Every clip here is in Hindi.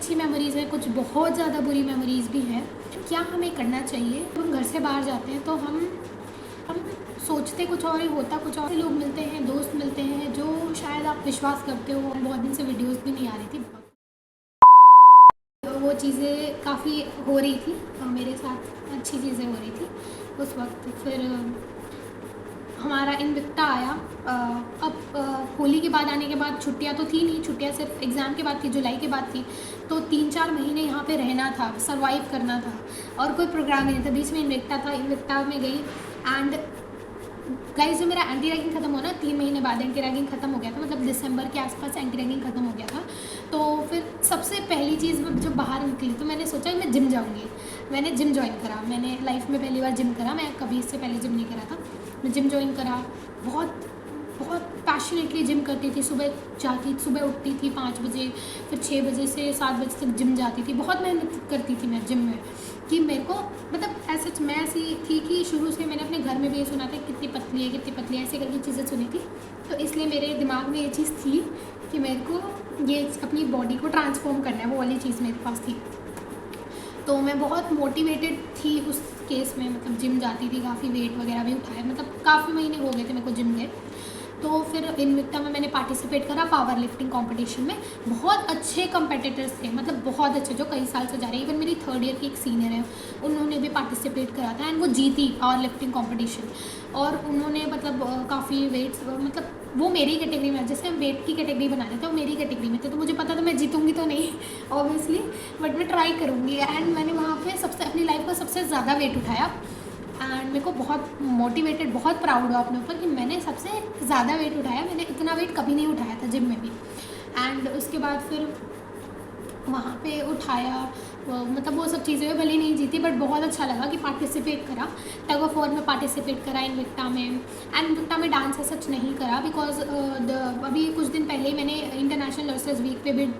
अच्छी मेमोरीज़ हैं, कुछ बहुत ज़्यादा बुरी मेमोरीज़ भी हैं। क्या हमें करना चाहिए? हम घर से बाहर जाते हैं तो हम सोचते कुछ और ही, होता कुछ और। लोग मिलते हैं, दोस्त मिलते हैं जो शायद आप विश्वास करते हो। बहुत दिन से वीडियोज़ भी नहीं आ रही थी, तो वो चीज़ें काफ़ी हो रही थी मेरे साथ, अच्छी चीज़ें हो रही थी उस वक्त। फिर हमारा इनविक्टा आया। अब होली के बाद आने के बाद छुट्टियां तो थी नहीं, छुट्टियां सिर्फ एग्ज़ाम के बाद थी, जुलाई के बाद थी। तो 3-4 महीने यहाँ पे रहना था, सरवाइव करना था और कोई प्रोग्राम नहीं था। बीच में इनविक्टा था, इनविक्टा में गई एंड गाइस जो मेरा एंटी रैगिंग खत्म हुआ ना, 3 महीने बाद एंटी रैगिंग खत्म हो गया था, मतलब दिसंबर के आसपास एंटी रैगिंग खत्म हो गया था। तो फिर सबसे पहली चीज़ जब बाहर निकली तो मैंने सोचा मैं जिम जाऊँगी। मैंने जिम ज्वाइन करा, मैंने लाइफ में पहली बार जिम करा। मैं कभी इससे पहले जिम नहीं करा था। मैं जिम ज्वाइन करा, बहुत बहुत पैशनेटली जिम करती थी। सुबह उठती थी 5 बजे, फिर 6 बजे से 7 बजे तक जिम जाती थी। बहुत मेहनत करती थी मैं जिम में, कि मेरे को मतलब ऐसे मैं ऐसी थी कि शुरू से मैंने अपने घर में भी ये सुना था कितनी पतली है, कितनी पतली है, ऐसे करके चीज़ें सुनी थी। तो इसलिए मेरे दिमाग में ये चीज़ थी कि मेरे को ये अपनी बॉडी को ट्रांसफॉर्म करना है, वो वाली चीज़ मेरे पास थी। तो मैं बहुत मोटिवेटेड थी उस केस में, मतलब जिम जाती थी, काफ़ी वेट वगैरह भी उठाया, मतलब काफ़ी महीने हो गए थे मेरे को जिम गए। तो फिर इनविक्टा में मैंने पार्टिसिपेट करा पावर लिफ्टिंग कंपटीशन में। बहुत अच्छे कंपेटिटर्स थे, मतलब बहुत अच्छे, जो कई साल से जा रहे हैं। इवन मेरी 3rd ईयर की एक सीनियर है, उन्होंने भी पार्टिसिपेट करा था एंड वो जीती पावर लिफ्टिंग कंपटीशन। और उन्होंने मतलब काफ़ी वेट्स, मतलब वो मेरी कैटेगरी में, जैसे हम वेट की कैटेगरी बना रहे थे, वो मेरी कैटेगरी में थे। तो मुझे पता था मैं जीतूंगी तो नहीं ऑब्वियसली, बट मैं ट्राई करूँगी। एंड मैंने वहाँ पे अपनी लाइफ का सबसे ज़्यादा वेट उठाया एंड मेरे को बहुत मोटिवेटेड, बहुत प्राउड हुआ अपने ऊपर कि मैंने सबसे ज़्यादा वेट उठाया। मैंने इतना वेट कभी नहीं उठाया था जिम में भी। एंड उसके बाद फिर वहाँ पे उठाया, मतलब वो सब चीज़ें भले नहीं जीती, बट बहुत अच्छा लगा कि पार्टिसिपेट करा। टग ऑफ वॉर में पार्टिसिपेट करा, इनविक्टा में। एंड इनविक्टा में डांस सच नहीं करा बिकॉज अभी कुछ दिन पहले ही मैंने इंटरनेशनल नर्सेज वीक पे भी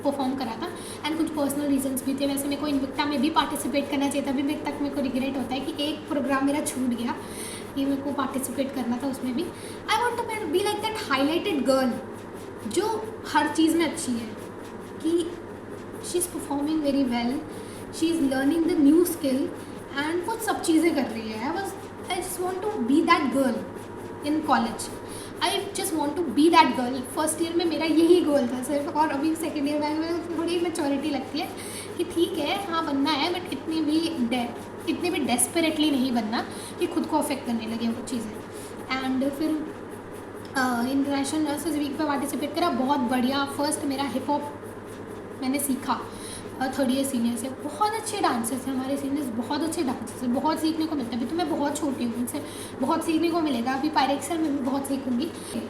परफॉर्म करा था एंड कुछ पर्सनल रीजंस भी थे। वैसे मेरे को इनविक्टा में भी पार्टिसिपेट करना चाहिए था। अभी मेरे तक मेरे को रिग्रेट होता है कि एक प्रोग्राम मेरा छूट गया, कि मेरे को पार्टिसिपेट करना था उसमें भी। I want to be like that highlighted girl जो हर चीज़ में अच्छी है, कि she is performing very well, she is learning the new skill and वो सब चीज़ें कर रही है। I just want to be that girl in college. I just want to be that girl. First year में मेरा यही गोल था सिर्फ, और अभी सेकेंड ईयर में थोड़ी मैच्योरिटी लगती है कि ठीक है हाँ बनना है, बट इतनी भी डेस्परेटली नहीं बनना कि खुद को अफेक्ट करने लगे वो चीज़ें। एंड फिर इंटरनेशनल नर्सेज वीक पे पार्टिसिपेट करा, बहुत बढ़िया। फर्स्ट मेरा हिप हॉप मैंने सीखा 3rd ईयर सीनियर से। बहुत अच्छे डांसर्स हैं हमारे सीनियर्स, बहुत अच्छे डांसर्स हैं, बहुत सीखने को मिलता है। अभी तो मैं बहुत छोटी हूँ, उनसे बहुत सीखने को मिलेगा। अभी पायरेक्सर में भी बहुत सीखूंगी।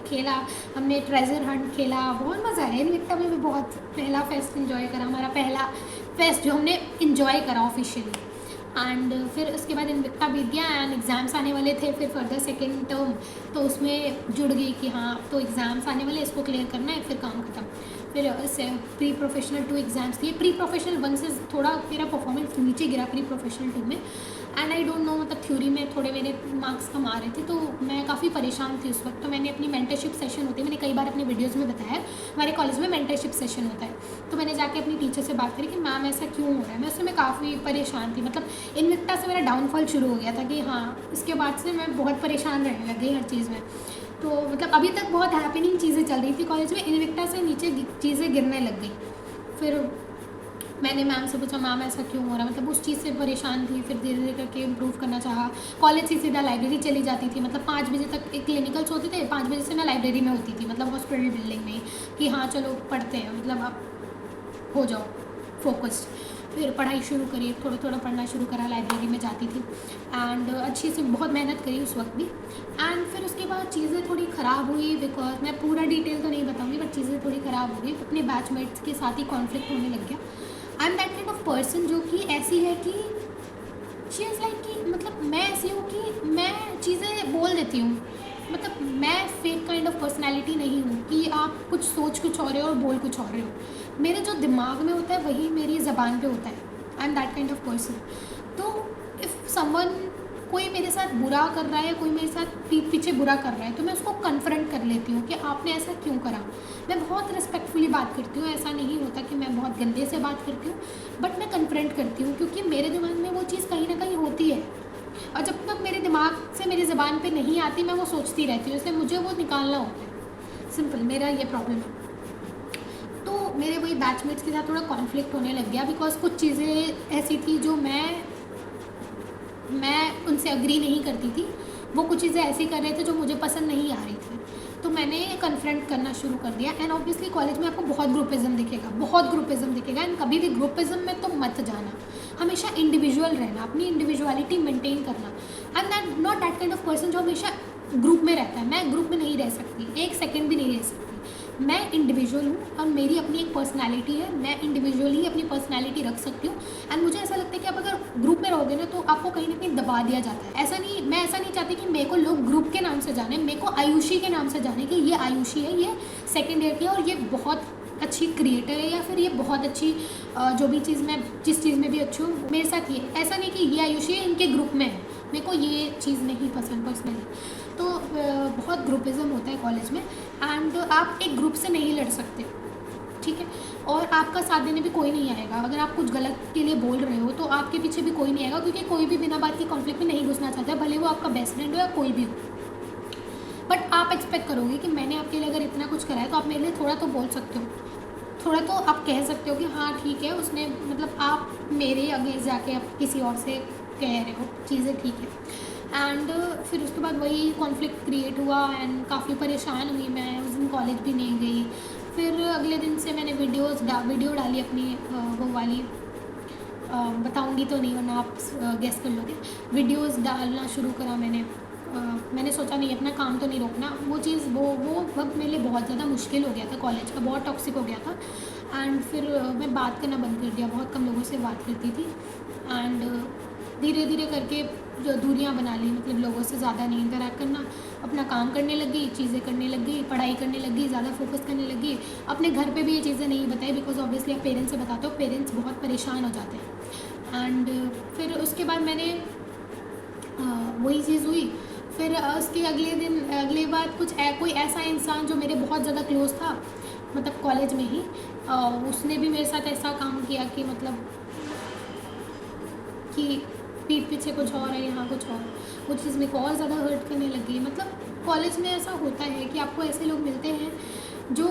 खेला हमने, ट्रेजर हंट खेला, बहुत मज़ा आया। इनविक्टा में भी बहुत पहला फेस्ट इन्जॉय करा, हमारा पहला फेस्ट जो हमने इन्जॉय करा ऑफिशियली। एंड फिर उसके बाद इनविक्टा बीत गया एंड एग्ज़ाम्स आने वाले थे। फिर फर्दर सेकेंड टर्म तो उसमें जुड़ गई कि हाँ तो एग्ज़ाम्स आने वाले, इसको क्लियर करना है, फिर काम खत्म। फिर प्री प्रोफेशनल 2 एग्ज़ाम्स दिए। प्री प्रोफेशनल 1 से थोड़ा मेरा परफॉर्मेंस नीचे गिरा प्री प्रोफेशनल 2 में। एंड आई डोंट नो, मतलब थ्योरी में थोड़े मेरे मार्क्स कम आ रहे थे, तो मैं काफ़ी परेशान थी उस वक्त। तो मैंने अपनी मेंटरशिप सेशन होती है, मैंने कई बार अपनी वीडियोज़ में बताया, हमारे कॉलेज में मेंटरशिप सेशन होता है। तो मैंने जाके अपनी टीचर से बात करी कि मैम ऐसा क्यों हो रहा है। मैं उसमें काफ़ी परेशान थी, मतलब इनविक्टा से मेरा डाउनफॉल शुरू हो गया था कि हाँ इसके बाद से मैं बहुत परेशान रहने लग गई हर चीज़ में। तो मतलब अभी तक बहुत हैपनिंग चीज़ें चल रही थी कॉलेज में, इनविक्टा से नीचे चीज़ें गिरने लग गई। फिर मैंने मैम से पूछा मैम ऐसा क्यों हो रहा है, मतलब उस चीज़ से परेशान थी। फिर धीरे धीरे करके इम्प्रूव करना चाहा। कॉलेज से सीधा लाइब्रेरी चली जाती थी, मतलब 5 बजे तक एक क्लिनिकल्स होते थे, 5 बजे से मैं लाइब्रेरी में होती थी, मतलब हॉस्पिटल बिल्डिंग में, कि हाँ चलो पढ़ते हैं, मतलब आप हो जाओ फोकस्ड। फिर पढ़ाई शुरू करी, थोड़ा थोड़ा पढ़ना शुरू करा, लाइब्रेरी में जाती थी एंड अच्छी से बहुत मेहनत करी उस वक्त भी। एंड फिर उसके बाद चीज़ें थोड़ी ख़राब हुई, बिकॉज मैं पूरा डिटेल तो नहीं बताऊँगी, बट चीज़ें थोड़ी ख़राब हो गई। अपने बैचमेट्स के साथ ही कॉन्फ्लिक्ट होने लग गया। I am that kind of person जो कि ऐसी है कि शी इज़ लाइक कि मतलब मैं ऐसी हूँ कि मैं चीज़ें बोल देती हूँ, मतलब मैं फेक काइंड ऑफ पर्सनैलिटी नहीं हूँ कि आप कुछ सोच कुछ और रहे हो और बोल कुछ और रहे हो। मेरे जो दिमाग में होता है वही मेरी ज़बान पे होता है। I am that kind of person. तो इफ़ समवन कोई मेरे साथ बुरा कर रहा है या कोई मेरे साथ पीठ पीछे बुरा कर रहा है तो मैं उसको कन्फ्रंट कर लेती हूँ कि आपने ऐसा क्यों करा। मैं बहुत रिस्पेक्टफुली बात करती हूँ, ऐसा नहीं होता कि मैं बहुत गंदे से बात करती हूँ, बट मैं कन्फ्रंट करती हूँ क्योंकि मेरे दिमाग में वो चीज़ कहीं ना कहीं होती है और जब तक मेरे दिमाग से मेरी ज़बान पे नहीं आती मैं वो सोचती रहती हूँ, इसलिए मुझे वो निकालना होता है। सिंपल, मेरा ये प्रॉब्लम है। तो मेरे वही बैचमेट्स के साथ थोड़ा कॉन्फ्लिक्ट होने लग गया बिकॉज कुछ चीज़ें ऐसी थी जो मैं उनसे अग्री नहीं करती थी। वो कुछ चीज़ें ऐसी कर रहे थे जो मुझे पसंद नहीं आ रही थी, तो मैंने कन्फ्रंट करना शुरू कर दिया। एंड ऑब्वियसली कॉलेज में आपको बहुत ग्रुपिज़म दिखेगा एंड कभी भी ग्रुपिज़म में तो मत जाना, हमेशा इंडिविजुअल रहना, अपनी इंडिविजुअलिटी मेंटेन करना। I am not that kind of person जो हमेशा ग्रुप में रहता है। मैं ग्रुप में नहीं रह सकती, एक सेकेंड भी नहीं रह सकती। मैं इंडिविजुअल हूँ और मेरी अपनी एक पर्सनालिटी है, मैं इंडिविजुअली ही अपनी पर्सनालिटी रख सकती हूँ। एंड मुझे ऐसा लगता है कि आप अगर ग्रुप में रहोगे ना तो आपको कहीं ना कहीं दबा दिया जाता है। मैं ऐसा नहीं चाहती कि मेरे को लोग ग्रुप के नाम से जाने, मेरे को आयुषी के नाम से जाने कि ये आयुषी है, ये सेकेंड ईयर की है और ये बहुत अच्छी क्रिएटर है या फिर ये बहुत अच्छी जो भी चीज़ मैं जिस चीज़ में भी अच्छी हूँ मेरे साथ ये। ऐसा नहीं कि ये आयुषी है इनके ग्रुप में है, मेरे को ये चीज़ नहीं पसंद पर्सनली। तो बहुत ग्रुपिज़म होता है कॉलेज में एंड आप एक ग्रुप से नहीं लड़ सकते, ठीक है। और आपका साथ देने भी कोई नहीं आएगा। अगर आप कुछ गलत के लिए बोल रहे हो तो आपके पीछे भी कोई नहीं आएगा, क्योंकि कोई भी बिना बात की कॉन्फ्लिक्ट में नहीं घुसना चाहता, भले वो आपका बेस्ट फ्रेंड हो या कोई भी हो। बट आप एक्सपेक्ट करोगे कि मैंने आपके लिए अगर इतना कुछ करा है तो आप मेरे लिए थोड़ा तो बोल सकते हो, थोड़ा तो आप कह सकते हो कि हाँ ठीक है उसने, मतलब आप मेरे अगेंस्ट जाके आप किसी और से कह रहे हो चीज़ें, ठीक है। एंड फिर उसके बाद वही कॉन्फ्लिक्ट क्रिएट हुआ एंड काफ़ी परेशान हुई मैं। उस दिन कॉलेज भी नहीं गई। फिर अगले दिन से मैंने वीडियो डाली अपनी वो वाली, बताऊंगी तो नहीं वरना आप गेस कर लोगे। वीडियोस डालना शुरू करा मैंने सोचा नहीं अपना काम तो नहीं रोकना। वो चीज़ वो वक्त मेरे लिए बहुत ज़्यादा मुश्किल हो गया था, कॉलेज का बहुत टॉक्सिक हो गया था। एंड फिर मैं बात करना बंद कर दिया, बहुत कम लोगों से बात करती थी। एंड धीरे धीरे करके जो दूरियां बना ली, मतलब लोगों से ज़्यादा नहीं इंटरैक्ट करना, अपना काम करने लग गई, चीज़ें करने लग गई, पढ़ाई करने लग गई, ज़्यादा फोकस करने लग गई। अपने घर पे भी ये चीज़ें नहीं बताई बिकॉज ऑब्वियसली आप पेरेंट्स से बताते हो, पेरेंट्स बहुत परेशान हो जाते हैं। एंड फिर उसके बाद मैंने वही चीज़ हुई। फिर उसके अगले बार कोई ऐसा इंसान जो मेरे बहुत ज़्यादा क्लोज था, मतलब कॉलेज में ही, उसने भी मेरे साथ ऐसा काम किया कि मतलब कि पीठ पीछे कुछ और है, यहाँ कुछ और। वो चीज़ मेरे को और ज़्यादा हर्ट करने लगी। मतलब कॉलेज में ऐसा होता है कि आपको ऐसे लोग मिलते हैं जो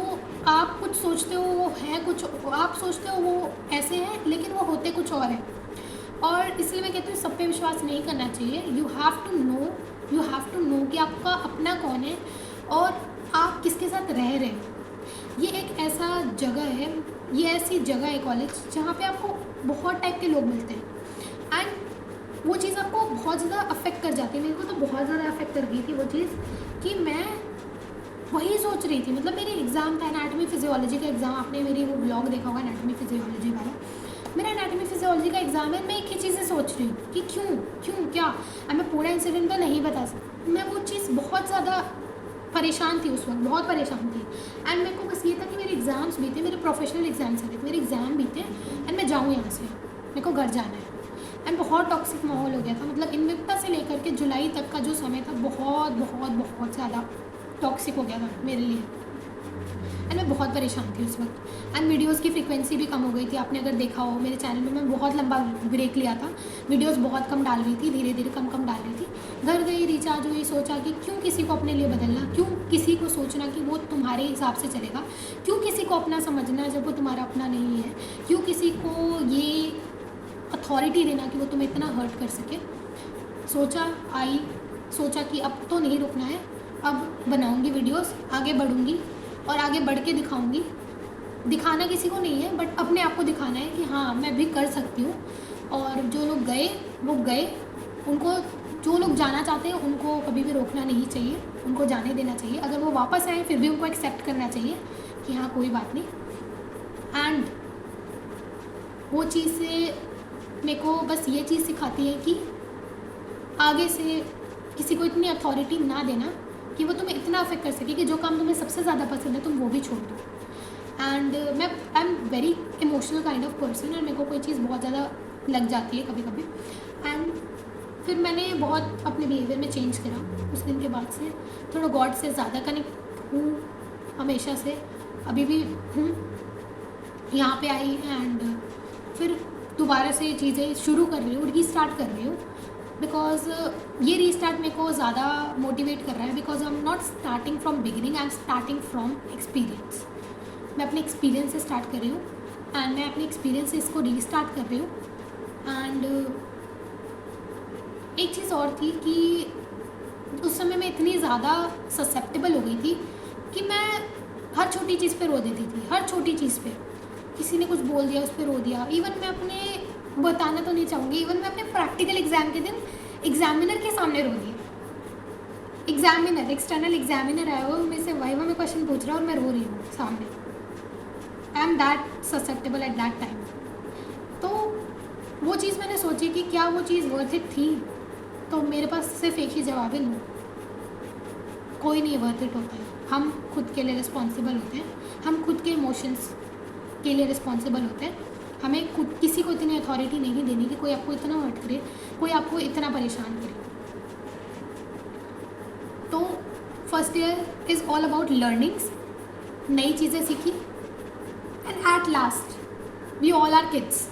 आप कुछ सोचते हो वो है कुछ, आप सोचते हो वो ऐसे हैं लेकिन वो होते कुछ और है। और इसलिए मैं कहती हूँ सब पे विश्वास नहीं करना चाहिए। यू हैव टू नो कि आपका अपना कौन है और आप किसके साथ रह रहे हैं। ये एक ऐसा जगह है, ये ऐसी जगह है कॉलेज जहाँ पे आपको बहुत टाइप के लोग मिलते हैं एंड वो चीज़ आपको बहुत ज़्यादा अफेक्ट कर जाती है। मेरे को तो बहुत ज़्यादा अफेक्ट कर गई थी वो चीज़ कि मैं वही सोच रही थी। मतलब मेरे एग्ज़ाम था एनाटॉमी फिजियोलॉजी का एग्ज़ाम, आपने मेरी वो ब्लॉग देखा होगा एनाटॉमी फिजियोलॉजी वाला। मेरा एनाटॉमी फिजियोलॉजी का एग्ज़ाम है, मैं एक ही चीज़ें सोच रही हूँ कि क्यों क्या। अब मैं पूरा इंसिडेंट तो नहीं बता सकती। मैं वो चीज़ बहुत ज़्यादा परेशान थी उस वक्त, बहुत परेशान थी। एंड मेरे को बस ये था कि मेरे एग्ज़ाम्स भी थे, मेरे प्रोफेशनल एग्ज़ाम्स थे, मेरे एग्ज़ाम भी थे एंड मैं जाऊँ यहाँ से, मेरे को घर जाना है। एंड बहुत टॉक्सिक माहौल हो गया था। मतलब इनविक्टा से लेकर के जुलाई तक का जो समय था बहुत बहुत बहुत ज़्यादा टॉक्सिक हो गया था मेरे लिए एंड मैं बहुत परेशान थी उस वक्त। एंड वीडियोस की फ्रीक्वेंसी भी कम हो गई थी। आपने अगर देखा हो मेरे चैनल में, मैं बहुत लंबा ब्रेक लिया था, वीडियोस बहुत कम डाल रही थी, धीरे धीरे कम डाल रही थी। घर गई, रिचार्ज हुई, सोचा कि क्यों किसी को अपने लिए बदलना, क्यों किसी को सोचना कि वो तुम्हारे हिसाब से चलेगा, क्यों किसी को अपना समझना जब वो तुम्हारा अपना नहीं है, क्यों किसी को ये अथॉरिटी देना कि वो तुम्हें इतना हर्ट कर सके। सोचा कि अब तो नहीं रुकना है, अब बनाऊंगी वीडियोस, आगे बढ़ूंगी और आगे बढ़ के दिखाऊंगी। दिखाना किसी को नहीं है बट अपने आप को दिखाना है कि हाँ मैं भी कर सकती हूँ। और जो लोग गए वो गए, उनको जो लोग जाना चाहते हैं उनको कभी भी रोकना नहीं चाहिए, उनको जाने देना चाहिए। अगर वो वापस आए फिर भी उनको एक्सेप्ट करना चाहिए कि हाँ कोई बात नहीं। एंड वो चीज़ से मेरे को बस ये चीज़ सिखाती है कि आगे से किसी को इतनी अथॉरिटी ना देना कि वो तुम्हें इतना अफेक्ट कर सके कि जो काम तुम्हें सबसे ज़्यादा पसंद है तुम वो भी छोड़ दो। And I am very emotional kind of person और मेरे को कोई चीज़ बहुत ज़्यादा लग जाती है कभी कभी। एंड फिर मैंने बहुत अपने बिहेवियर में चेंज करा उस दिन के बाद से। थोड़ा गॉड से ज़्यादा कनेक्ट हूँ हमेशा से, अभी भी हूँ। यहाँ पे आई एंड फिर दोबारा से ये चीज़ें शुरू कर रही हूँ, रीस्टार्ट कर रही हूँ। बिकॉज ये रीस्टार्ट मेरे को ज़्यादा मोटिवेट कर रहा है, because I am not starting from beginning, I am starting from experience. मैं अपने एक्सपीरियंस से स्टार्ट कर रही हूँ एंड मैं अपने एक्सपीरियंस से इसको रीस्टार्ट कर रही हूँ। एंड एक चीज़ और थी कि उस समय मैं इतनी ज़्यादा ससेप्टेबल हो गई थी कि मैं हर छोटी चीज़ पे रो देती थी, हर छोटी चीज़ पे। किसी ने कुछ बोल दिया उस पर रो दिया। इवन मैं अपने, बताना तो नहीं चाहूँगी, इवन मैं अपने प्रैक्टिकल एग्ज़ाम के दिन एग्जामिनर के सामने रो दी। एग्जामिनर, एक्सटर्नल एग्जामिनर आया हो, मेरे से वाइवा में क्वेश्चन पूछ रहा है और मैं रो रही हूँ सामने। I am that susceptible at that time. तो वो चीज़ मैंने सोची कि क्या वो चीज़ वर्थ इट थी। तो मेरे पास सिर्फ एक ही जवाब है, नो, कोई नहीं वर्थ इट होता है। हम खुद के लिए रिस्पॉन्सिबल होते हैं, हम खुद के इमोशंस के लिए रिस्पॉन्सिबल होते हैं। हमें खुद किसी को इतनी अथॉरिटी नहीं देनी कि कोई आपको इतना हर्ट करे, कोई आपको इतना परेशान करे। तो first year is all about learnings, नई चीज़ें सीखी। And at last we all are kids,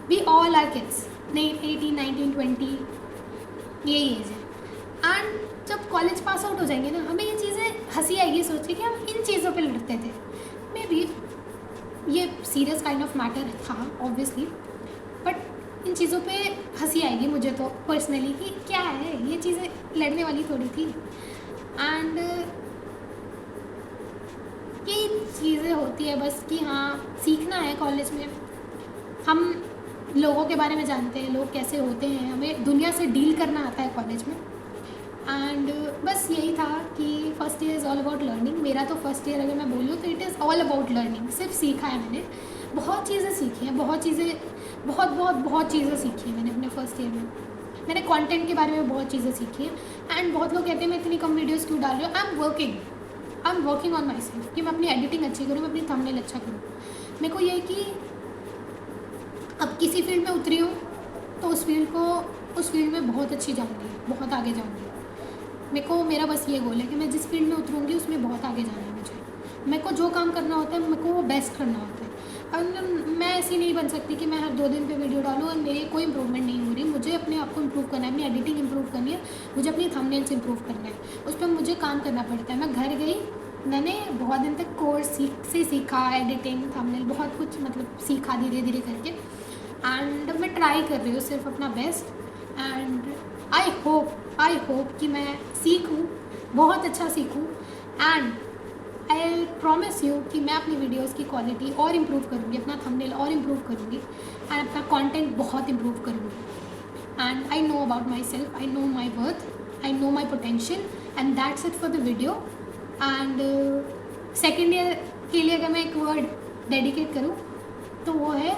we all are kids, 18, 19, 20 यही एज है। एंड जब कॉलेज पास आउट हो जाएंगे ना, हमें ये चीज़ें हंसी आएगी सोच के कि हम इन चीज़ों पे लड़ते थे। मे बी ये सीरियस काइंड ऑफ मैटर था ऑब्वियसली, बट इन चीज़ों पे हंसी आएगी मुझे तो पर्सनली कि क्या है, ये चीज़ें लड़ने वाली थोड़ी थी। एंड ये चीज़ें होती है बस कि हाँ सीखना है कॉलेज में। हम लोगों के बारे में जानते हैं, लोग कैसे होते हैं, हमें दुनिया से डील करना आता है कॉलेज में। एंड बस यही था कि first year is all about learning. मेरा तो फर्स्ट ईयर अगर मैं बोलूँ तो it is all about learning. सिर्फ सीखा है मैंने, बहुत चीज़ें सीखी हैं, बहुत चीज़ें सीखी हैं मैंने अपने फर्स्ट ईयर में। मैंने कंटेंट के बारे में बहुत चीज़ें सीखी हैं। एंड बहुत लोग कहते हैं मैं इतनी कम वीडियोज़ क्यों डाल रही हूँ। I am working on my self कि मैं अपनी एडिटिंग अच्छी करूँ, मैं अपनी थंबनेल अच्छा करूँ। मेरे को ये है कि अब किसी फील्ड में उतरी हूँ तो उस फील्ड में बहुत अच्छी जाऊँगी, बहुत आगे जाऊँगी। मेरा बस ये गोल है कि मैं जिस फील्ड में उतरूँगी उसमें बहुत आगे जाना है मुझे। मेरे को जो काम करना होता है मेरे को वो बेस्ट करना होता है। और मैं ऐसी नहीं बन सकती कि मैं हर 2 दिन पे वीडियो डालूँ और मेरी कोई इंप्रूवमेंट नहीं हो रही। मुझे अपने आप को इम्प्रूव करना है, अपनी एडिटिंग इम्प्रूव करनी है, मुझे अपनी थंबनेल्स इम्प्रूव करना है, उस पर मुझे काम करना पड़ता है। मैं घर गई, मैंने बहुत दिन तक कोर्स सीखा, एडिटिंग, थंबनेल, बहुत कुछ मतलब सीखा धीरे धीरे करके। एंड मैं ट्राई कर रही हूँ सिर्फ अपना बेस्ट। एंड आई होप कि मैं सीखूँ, बहुत अच्छा सीखूँ। एंड आई प्रॉमिस यू कि मैं अपनी वीडियोस की क्वालिटी और इम्प्रूव करूँगी, अपना थंबनेल और इम्प्रूव करूँगी एंड अपना कंटेंट बहुत इम्प्रूव करूँगी। And I know about my self, I know my worth, I know my potential and that's it for the video. And second year के लिए अगर मैं एक वर्ड डेडिकेट करूँ तो वो है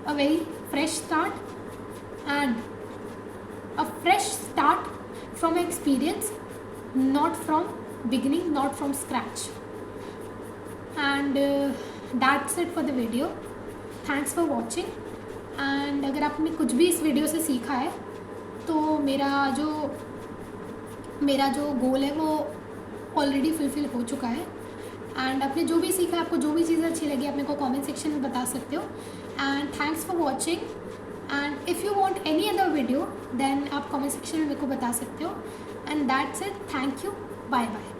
a very fresh start and a fresh start from experience, not from beginning, not from scratch. And that's it for the video. Thanks for watching. And अगर आपने कुछ भी इस वीडियो से सीखा है तो मेरा जो गोल है वो ऑलरेडी फुलफिल हो चुका है। एंड आपने जो भी सीखा, आपको जो भी चीज़ें अच्छी लगी, आप मेरे को कमेंट सेक्शन में बता सकते हो। And thanks for watching. And if you want any other video then आप कमेंट सेक्शन में मेरे को बता सकते हो। And that's it, thank you, bye bye.